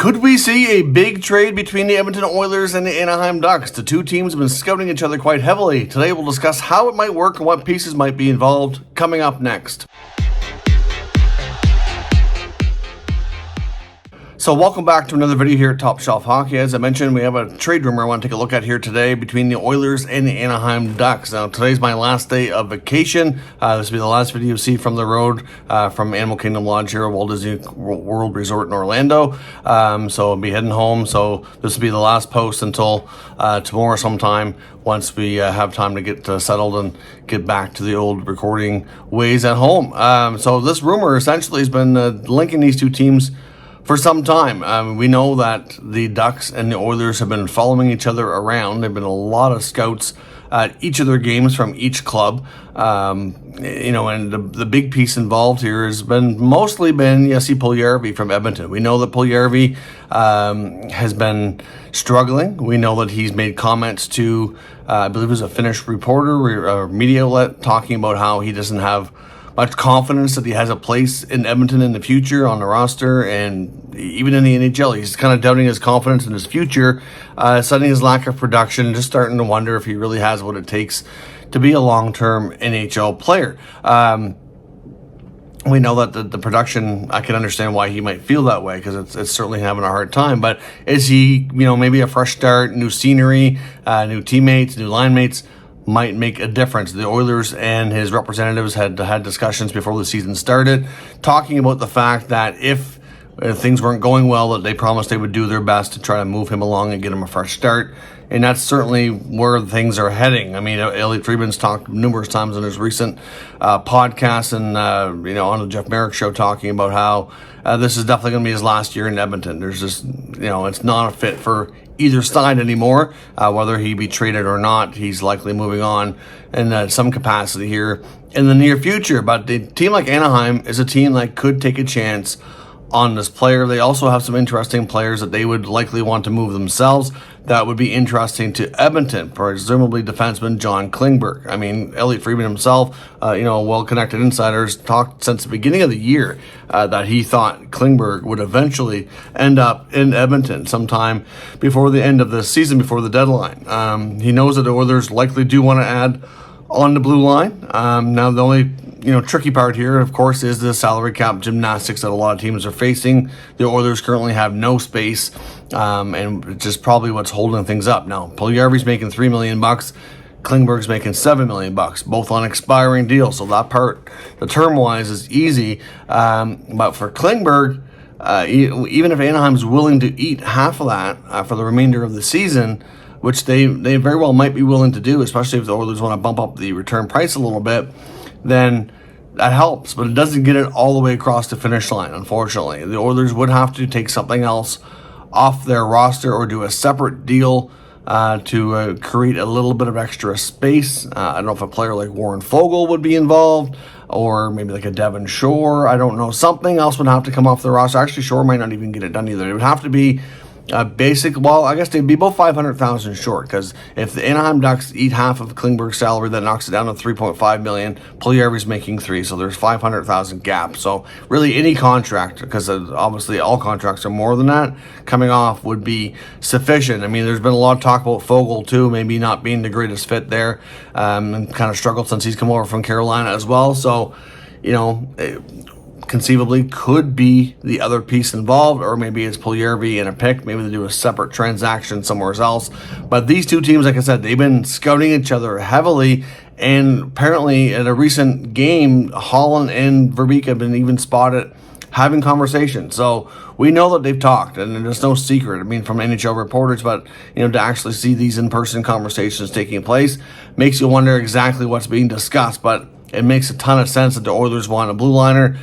Could we see a big trade between the Edmonton Oilers and the Anaheim Ducks? The two teams have been scouting each other quite heavily. Today we'll discuss how it might work and what pieces might be involved. Coming up next. So welcome back to another video here at Top Shelf Hockey. As I mentioned, we have a trade rumor I want to take a look at here today between the Oilers and the Anaheim Ducks. Now, today's my last day of vacation. This will be the last video you see from the road from Animal Kingdom Lodge here at Walt Disney World Resort in Orlando. So I'll be heading home. So this will be the last post until tomorrow sometime once we have time to get settled and get back to the old recording ways at home. So this rumor essentially has been linking these two teams for some time. We know that the Ducks and the Oilers have been following each other around. There have been a lot of scouts at each of their games from each club. And the big piece involved here has mostly been Jesse Puljujarvi from Edmonton. We know that Puljujarvi has been struggling. We know that he's made comments to, I believe it was a Finnish reporter or media outlet, talking about how he doesn't have much confidence that he has a place in Edmonton in the future on the roster, and even in the NHL, he's kind of doubting his confidence in his future, citing his lack of production, just starting to wonder if he really has what it takes to be a long-term NHL player. We know that the production, I can understand why he might feel that way, because it's certainly having a hard time. But is he, maybe a fresh start, new scenery, new teammates, new line mates, might make a difference. The Oilers and his representatives had discussions before the season started, talking about the fact that if things weren't going well, that they promised they would do their best to try to move him along and get him a fresh start. And that's certainly where things are heading. I mean, Elliotte Friedman's talked numerous times on his recent podcasts and, on the Jeff Merrick show, talking about how this is definitely going to be his last year in Edmonton. There's just, it's not a fit for either side anymore. Whether he be traded or not, he's likely moving on in some capacity here in the near future. But the team like Anaheim is a team that could take a chance on this player. They also have some interesting players that they would likely want to move themselves. That would be interesting to Edmonton, presumably defenseman John Klingberg. I mean, Elliotte Friedman himself, well-connected insiders, talked since the beginning of the year that he thought Klingberg would eventually end up in Edmonton sometime before the end of the season, before the deadline. He knows that the Oilers likely do want to add on the blue line. Now, the only tricky part here, of course, is the salary cap gymnastics that a lot of teams are facing. The Oilers currently have no space, and it's just probably what's holding things up. Now, Puljujarvi's making $3 million. Klingberg's making $7 million, both on expiring deals. So that part, the term-wise, is easy. But for Klingberg, even if Anaheim's willing to eat half of that for the remainder of the season, which they very well might be willing to do, especially if the Oilers want to bump up the return price a little bit, then that helps. But it doesn't get it all the way across the finish line, unfortunately. The Oilers would have to take something else off their roster or do a separate deal to create a little bit of extra space. I don't know if a player like Warren Foegele would be involved, or maybe like a Devin Shore. I don't know. Something else would have to come off the roster. Actually, Shore might not even get it done either. It would have to be basic. Well, I guess they'd be both $500,000 short, because if the Anaheim Ducks eat half of Klingberg's salary, that knocks it down to $3.5 million. Puljujarvi's making $3 million, so there's $500,000 gap. So really, any contract, because obviously all contracts are more than that, coming off would be sufficient. I mean, there's been a lot of talk about Foegele too, maybe not being the greatest fit there, and kind of struggled since he's come over from Carolina as well. So, conceivably could be the other piece involved, or maybe it's Puljujarvi and a pick. Maybe they do a separate transaction somewhere else. But these two teams, like I said, they've been scouting each other heavily, and apparently at a recent game, Holland and Verbeek have been even spotted having conversations. So we know that they've talked, and there's no secret. I mean, from NHL reporters, but to actually see these in-person conversations taking place makes you wonder exactly what's being discussed. But it makes a ton of sense that the Oilers want a blue liner.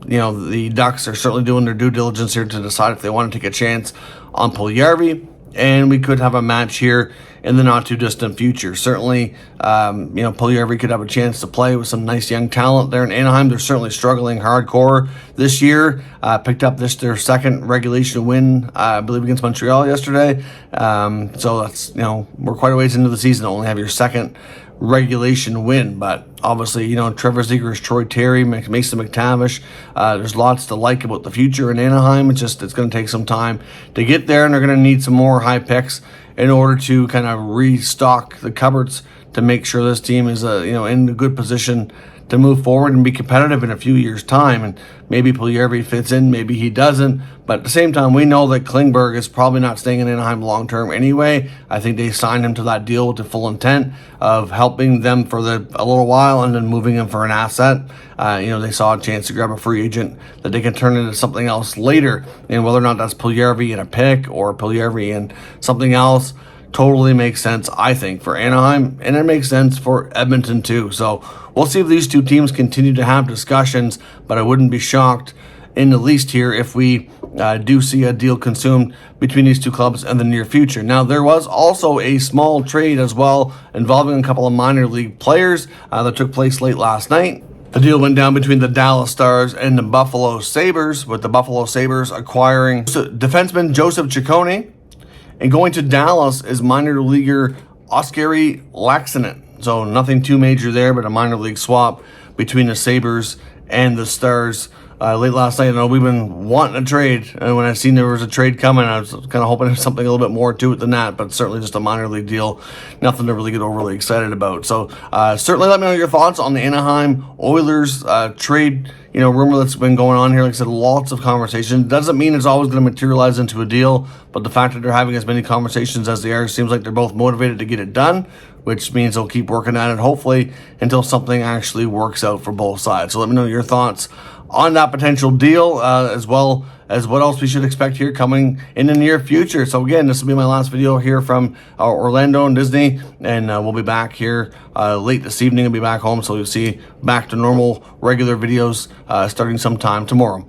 The Ducks are certainly doing their due diligence here to decide if they want to take a chance on Puljujarvi, and we could have a match here in the not-too-distant future. Certainly, Puljujarvi could have a chance to play with some nice young talent there in Anaheim. They're certainly struggling hardcore this year. Picked up their second regulation win, I believe, against Montreal yesterday. So that's, we're quite a ways into the season to only have your second regulation win. But obviously, Trevor Zegras, Troy Terry, Mason McTavish, there's lots to like about the future in Anaheim. It's going to take some time to get there, and they're going to need some more high picks in order to kind of restock the cupboards to make sure this team is in a good position to move forward and be competitive in a few years' time. And maybe Puljujarvi fits in, maybe he doesn't. But at the same time, we know that Klingberg is probably not staying in Anaheim long term anyway. I think they signed him to that deal with the full intent of helping them for a little while and then moving him for an asset. They saw a chance to grab a free agent that they can turn into something else later. And whether or not that's Puljujarvi and a pick or Puljujarvi and something else, totally makes sense, I think, for Anaheim, and it makes sense for Edmonton too. So we'll see if these two teams continue to have discussions, but I wouldn't be shocked in the least here if we do see a deal consumed between these two clubs in the near future. Now, there was also a small trade as well involving a couple of minor league players that took place late last night. The deal went down between the Dallas Stars and the Buffalo Sabres, with the Buffalo Sabres acquiring defenseman Joseph Ciccone, and going to Dallas is minor leaguer Oskari Laaksonen. So nothing too major there, but a minor league swap between the Sabres and the Stars. Late last night, I know we've been wanting a trade, and when I seen there was a trade coming, I was kind of hoping there's something a little bit more to it than that, but certainly just a minor league deal. Nothing to really get overly excited about. So certainly let me know your thoughts on the Anaheim Oilers trade rumor that's been going on here. Like I said, lots of conversation. Doesn't mean it's always going to materialize into a deal, but the fact that they're having as many conversations as they are seems like they're both motivated to get it done, which means they'll keep working at it, hopefully, until something actually works out for both sides. So let me know your thoughts on that potential deal, as well as what else we should expect here coming in the near future. So again, this will be my last video here from Orlando and Disney, and we'll be back here late this evening. I'll be back home, so you'll see back to normal regular videos starting sometime tomorrow.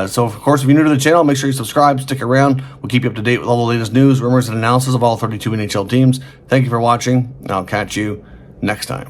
So of course, if you're new to the channel, make sure you subscribe, stick around. We'll keep you up to date with all the latest news, rumors, and analysis of all 32 NHL teams. Thank you for watching, and I'll catch you next time.